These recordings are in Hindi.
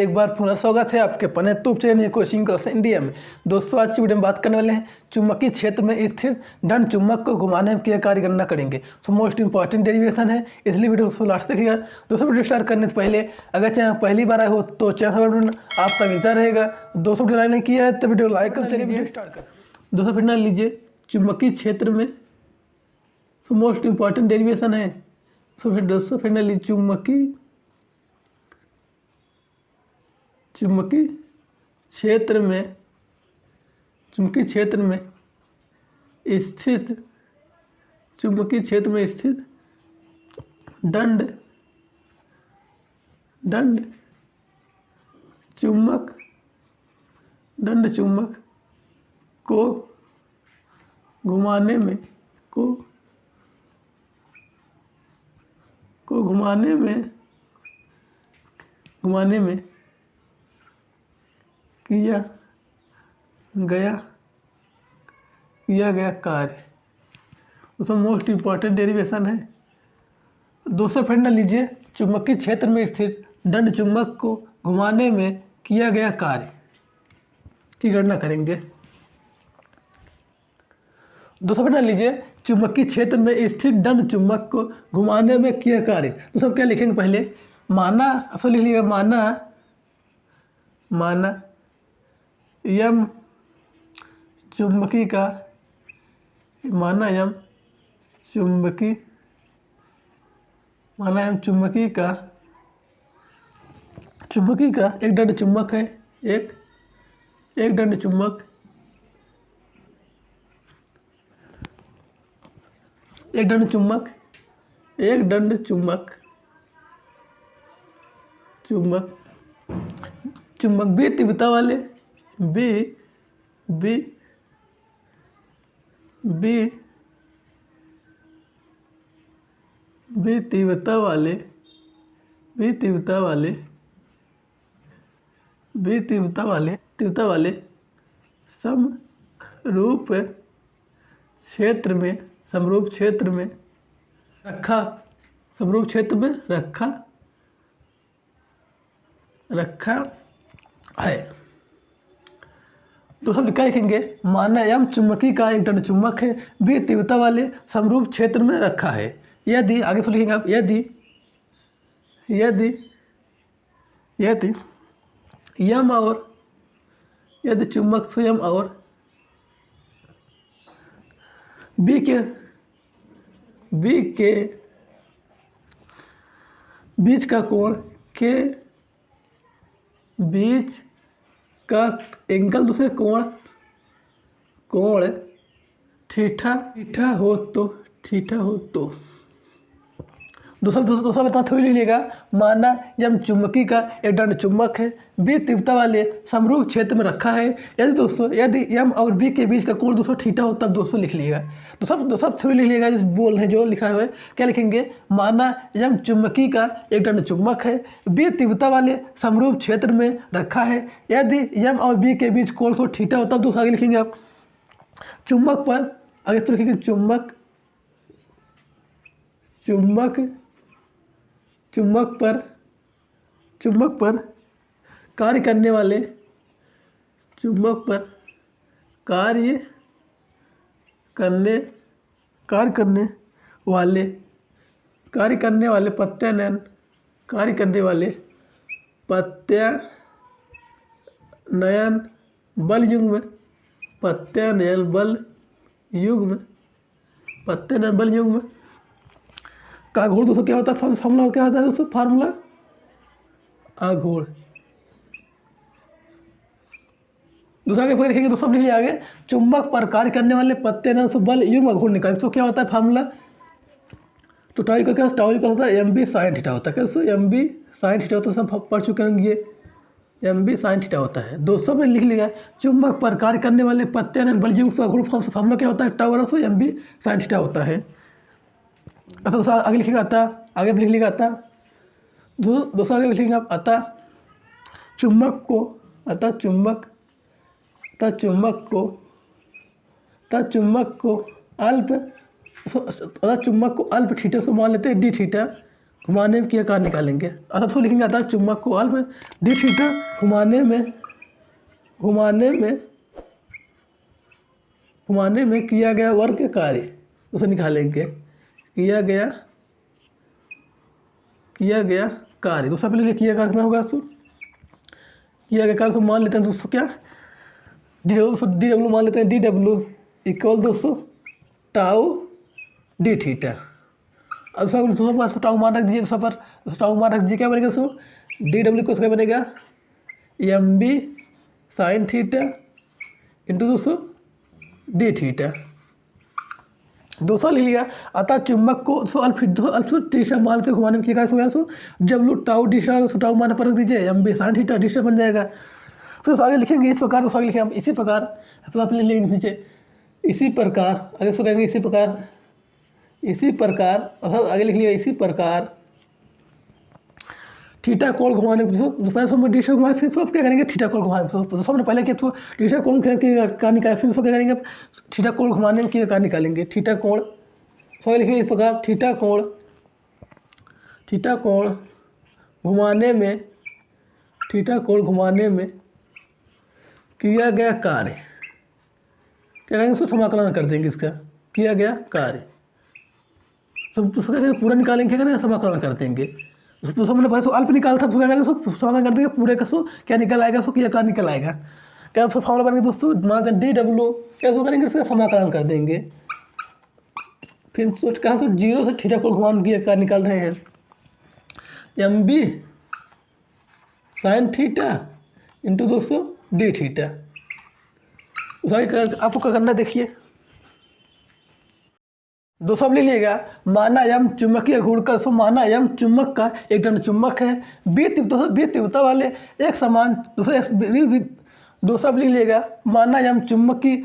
एक बार पुनः स्वागत है आपके अपने YouTube channel coaching Claas India में। दोस्तों आज की वीडियो में बात करने वाले हैं चुंबकीय क्षेत्र में स्थित दंड चुंबक को घुमाने में क्या कार्य गणना करेंगे। सो मोस्ट इंपॉर्टेंट डेरिवेशन है, इसलिए वीडियो को लास्ट तक देखिएगा। दोस्तों वीडियो स्टार्ट करने से पहले अगर चैनल पहली बार आए हो तो चैनल आपका मिलता रहेगा। दोस्तों वीडियो लाइक नहीं किया है तो वीडियो लाइक कर चलिए वीडियो स्टार्ट कर। दोस्तों फिर ना लीजिए चुंबकीय क्षेत्र में मोस्ट इंपॉर्टेंट डेरिवेशन है। सो फिर दोस्तों फिर ना लीजिए चुंबकीय क्षेत्र में स्थित दंड चुंबक को घुमाने में किया गया कार्य उसमें मोस्ट इंपॉर्टेंट डेरिवेशन है। दोस्तों फिर ना लीजिए चुंबकीय क्षेत्र में स्थित दंड चुंबक को घुमाने में किया गया कार्य की गणना करेंगे। दोस्तों फिर ना लीजिए चुंबकीय क्षेत्र में स्थित दंड चुंबक को घुमाने में किया कार्य। तो सब क्या लिखेंगे पहले माना, अब लिख लीजिएगा माना यम चुंबकी का एक दंड चुंबक है, एक दंड चुंबक बी तीव्रता वाले समरूप क्षेत्र में रखा है। तो सब क्या लिखेंगे माना यम चुंबकी का एक दंड चुंबक है, बी तीव्रता वाले समरूप क्षेत्र में रखा है। यदि आगे से लिखेंगे आप यदि चुंबक स्वयं और बी के बीच का कोण के बीच का एंगल दूसरे कोण थीटा हो तो दूसरा बता थोड़ी लीजिएगा माना यम चुंबकी का एक दंड चुंबक है, बी तीव्रता वाले समरूप क्षेत्र में रखा है। यदि यम और बी के बीच का कोण दोस्तों थीटा हो तब दोस्तों लिख लीजिएगा। तो सब थोड़ी लिख लीजिएगा जिस बोल है जो लिखा हुआ है। क्या लिखेंगे माना यम चुंबकी का एक दंड चुंबक है, बी तीव्रता वाले समरूप क्षेत्र में रखा है। यदि यम और बी के बीच कोण तो थीटा हो तब दोस्तों आगे लिखेंगे आप चुंबक पर आगे तो लिखेंगे चुंबक पर कार्य करने वाले प्रत्यानयन बल युग्म का घूर्ण दोस्तों क्या होता है फार्मूला क्या होता है दोस्तों फार्मूला आघूर्ण। दूसरा आगे लिखेंगे दोस्तों लिखिए आगे चुंबक पर कार्य करने वाले प्रत्यानयन बल युग्म आघूर्ण निकाल। तो क्या होता है फार्मूला तो टाई का क्या होता है एम बी साइन थीटा होता है। कैसे एम बी साइन थीटा होता है सब पढ़ चुके होंगे ये एम बी साइन थीटा होता है। दोस्तों में लिख लिया चुंबक पर कार्य करने वाले प्रत्यानयन बल युग्म आघूर्ण फार्मूला क्या होता है टाउ बराबर एम बी साइन थीटा होता है। अच्छा आगे लिखिएगा आगे लिख लिखा दोस्तों आगे लिखेंगे आप चुंबक को अल्प थीटा से मान लेते हैं डी थीटा घुमाने में किया कार्य निकालेंगे। अर्थात उसको लिखेंगे अतः चुंबक को अल्फ डी थीटा घुमाने में किया गया वर्ग के कार्य उसे निकालेंगे। किया गया कार्य दूसरा पहले किया कार्य कितना होगा। सो किया गया कार्य मान लेते हैं दोस्तों क्या डी डब्ल्यू मान लेते हैं। डी डब्ल्यू इक्वल दोस्तों टाउ डी थीटा। अब दूसरा पर टाउ मान रख दीजिए। दूसरा पर टाउ मान रख दीजिए क्या बनेगा। सो डी डब्ल्यू को क्या बनेगा M B sine theta into दोस्तों डी थीटा। दूसरा लिख लिया अतः चुंबक को अल्फ दिशा मान से घुमाने में क्या हो गया। सो डब्ल्यू टाउ दिशा टाउ मान पर रख दीजिए एम बी साइन थीटा दिशा बन जाएगा। फिर आगे लिखेंगे इस प्रकार। आगे लिखेंगे हम इसी प्रकार तो आप लिखेंगे नीचे इसी प्रकार आगे सो कहेंगे इसी प्रकार आगे लिख लिया इसी प्रकार थीटा कोण घुमाने दिशा घुमाए फिर सब क्या करेंगे थीटा कोण घुमाने। तो सबने पहले क्या तो थीटा कोण का निकाले फिर सब क्या करेंगे थीटा कोण घुमाने में क्या निकालेंगे थीटा कोण। सब लिखेंगे इस प्रकार थीटा कोण घुमाने में किया गया कार्य क्या करेंगे उसको समाकलन कर देंगे। इसका किया गया कार्य सब तो क्या पूरा निकालेंगे क्या करेंगे समाकलन कर देंगे। तो सबने पहले तो अल्प निकाल था क्या करेंगे उसको समाकलन कर देंगे पूरे का सो क्या निकल आएगा। सो किया कार्य निकल आएगा। क्या सब फॉर्मूला बनेंगे दोस्तों मान लेते हैं डी डब्ल्यू क्या सो करेंगे इसका समाकलन कर देंगे। फिर सोच कहाँ सो जीरो से थीटा कोण घुमान किया कार्य निकाल रहे हैं M B sine theta into दोस्तों डी थीटा। आपको क्या करना देखिए दोस्तों अब ले लीजिएगा माना यम चुंबकीय गुण का। सो माना यम चुंबक का एक दंड चुंबक है बी तीव्रता वाले एक समान दूसरा लिख लीजिएगा माना यम चुंबकी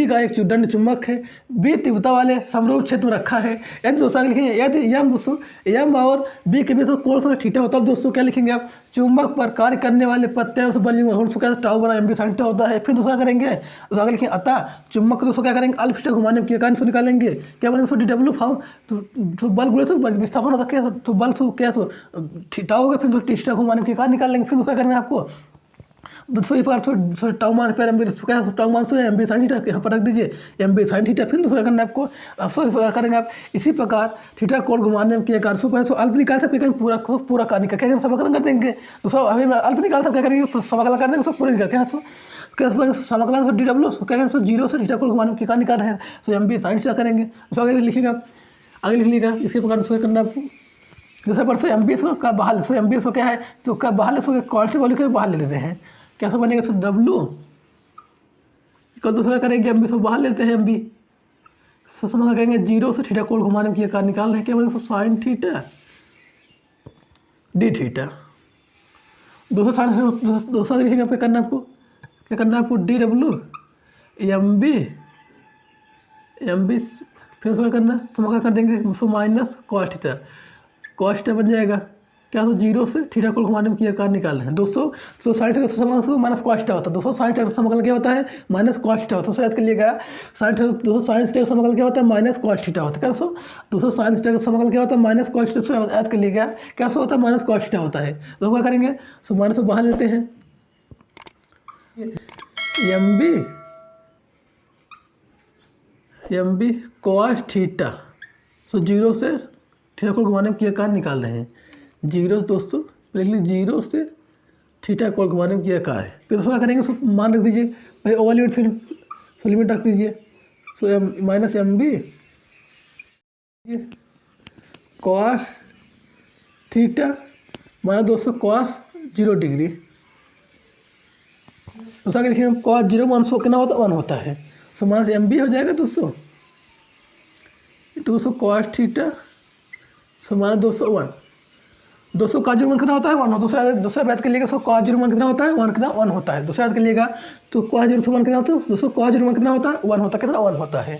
का एक दंड चुंबक है बी तीव्रता वाले समरूप क्षेत्र में रखा है। यदि दोस्तों लिखेंगे यदि यम दोस्तों यम और बी के बीच कोण से थीटा होता है दोस्तों क्या लिखेंगे आप चुंबक पर कार्य करने वाले प्रत्यय बल टाउ बना एम बी साइन थीटा होता है। फिर दूसरा करेंगे तो आगे लिखेंगे अतः चुंबक दोस्तों क्या करेंगे अल्फ थीटा घुमाने के कार्य से निकालेंगे क्या बनेगा। डी डब्ल्यू फॉर्म तो बल गुणे से विस्थापन होता है तो बल सो क्या सो थीटा होगा। फिर थीटा घुमाने के कार्य निकाल लेंगे। फिर दूसरा करेंगे आपको दूसरा ये प्रकार टाउ मान पर एम बी टाउ मान से एम बी साइन थीटा यहाँ पर रख दीजिए एम बी साइन थीटा। फिर दूसरा करना आपको करेंगे आप इसी प्रकार थीटा कोण घुमाने में किया कार्य सो अल्प निकाल सकते कहीं पूरा कार्य निकाल क्या समाकलन कर देंगे। दूसरा अभी अल्प निकाल सकते क्या करेंगे समाकलन कर देंगे सब पूरा निकाल क्या सो क्या समाकलन से डी डब्ल्यू क्या करेंगे सो जीरो से थीटा कोण घुमाने में क्या कार्य निकाल रहे हैं सो एम बी साइन थीटा करेंगे। उसको आगे लिखिएगा आगे लिख लीजिएगा इसी प्रकार से करना आपको। दूसरे पर से एम बी सो का बाहर सो एम बी सो क्या है तो क्या बाहर सो क्वालिटी वैल्यू के बाहर ले लेते हैं कैसे बनेगा। सो डब्ल्यू कल दूसरा करेंगे एम बी सो बाहर लेते हैं एम बी सो समझ करेंगे जीरो से थीटा कोण घुमाने में किया कार्य निकाल रहे हैं क्या बनेगा। So sine theta D theta. दूसरा लिखेंगे आपको क्या करना है आपको डी डब्ल्यू एम बी फिर उसका करना समाकलन कर देंगे सो माइनस कॉस थीटा बन जाएगा क्या तो जीरो से थीटा कोण घुमाने में किया कार्य निकाल रहे हैं दोस्तों। सो साइन थीटा समाकलन माइनस कॉस थीटा होता है दोस्तों। साइन थीटा समाकलन क्या होता है माइनस कॉस थीटा होता है। याद कर लीजिएगा दोस्तों साइन थीटा समाकलन क्या होता है माइनस कॉस थीटा होता है क्या सो दोस्तों साइन थीटा का समाकलन क्या होता है माइनस कॉस थीटा। याद कर लीजिएगा क्या सो होता है माइनस कॉस थीटा होता है। तो क्या करेंगे सो माइनस को बाहर लेते हैं M B cos theta. So zero से थीटा कोण घुमाने में किया कार्य निकाल रहे हैं जीरो दोस्तों लिख लीजिए जीरो से थीटा कोण घुमाने में किया कार्य। फिर दोस्तों क्या करेंगे सो मान रख दीजिए पहले ओवर लिमिट फिर सो लिमिट रख दीजिए so minus M B cos theta minus दोस्तों कॉस 0 डिग्री। दूसरा लिखिए कॉस 0 मान सो कितना होता है 1 होता है सो माइनस एम बी हो जाएगा दोस्तों कॉस थीटा सो माइनस 201 का 0 मान कितना होता है 1। दूसरा बात कर लिएगा सो कॉस 0 मान कितना होता है 1 कितना 1 होता है। दूसरा बात कर लिएगा तो कॉस 0 से 1 कितना होता है दोस्तों कॉस 0 मान कितना होता है 1 होता है कितना 1 होता है।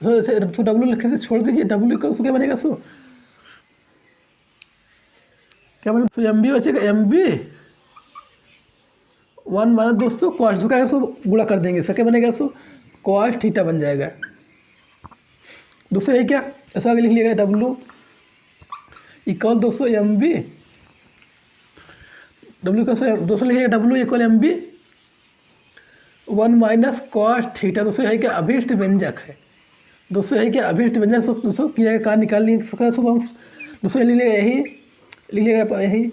सो डब्ल्यू लिख के छोड़ दीजिए डब्ल्यू का उसको क्या बनेगा सो क्या बनेगा सो एम बी बचेगा एम बी 1 माइनस दोस्तों कॉस जो क्या सो गुणा कर देंगे इसका क्या बनेगा सो कॉस थीटा बन जाएगा। दूसरा ये क्या ऐसा आगे लिख लीजिएगा डब्ल्यू इक्वल 200 MB, डब्ल्यू कैसे 200 लिखिएगा, W equal MB 1 minus cos theta. दोस्तों यही क्या अभीष्ट व्यंजक है, दोस्तों यही क्या अभीष्ट व्यंजक दोस्तों किया का निकाल लिए हम दोस्तों लिख लिएगा, यही लिख लिएगा, यही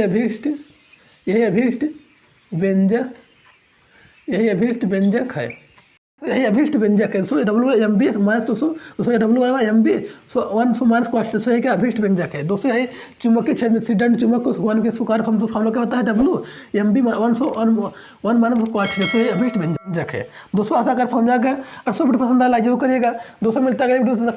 अभीष्ट व्यंजक, यही अभीष्ट व्यंजक है, यही अभीष्ट व्यंजक है। So W M B minus 200 W M B 1 minus cost, so क्या अभीष्ट व्यंजक है। दोस्तों यही चुंबकीय क्षेत्र में सिद्धांत चुंबक को 1 के सुकार फॉर्मूला क्या होता है, W M B 1 minus cost, so ये अभीष्ट व्यंजक है। दोस्तों आशा कर समझा गया, और सब वीडियो पसंद आया लाइक जरूर करिएगा। दोस्तों मिलता है अगले वीडियो से।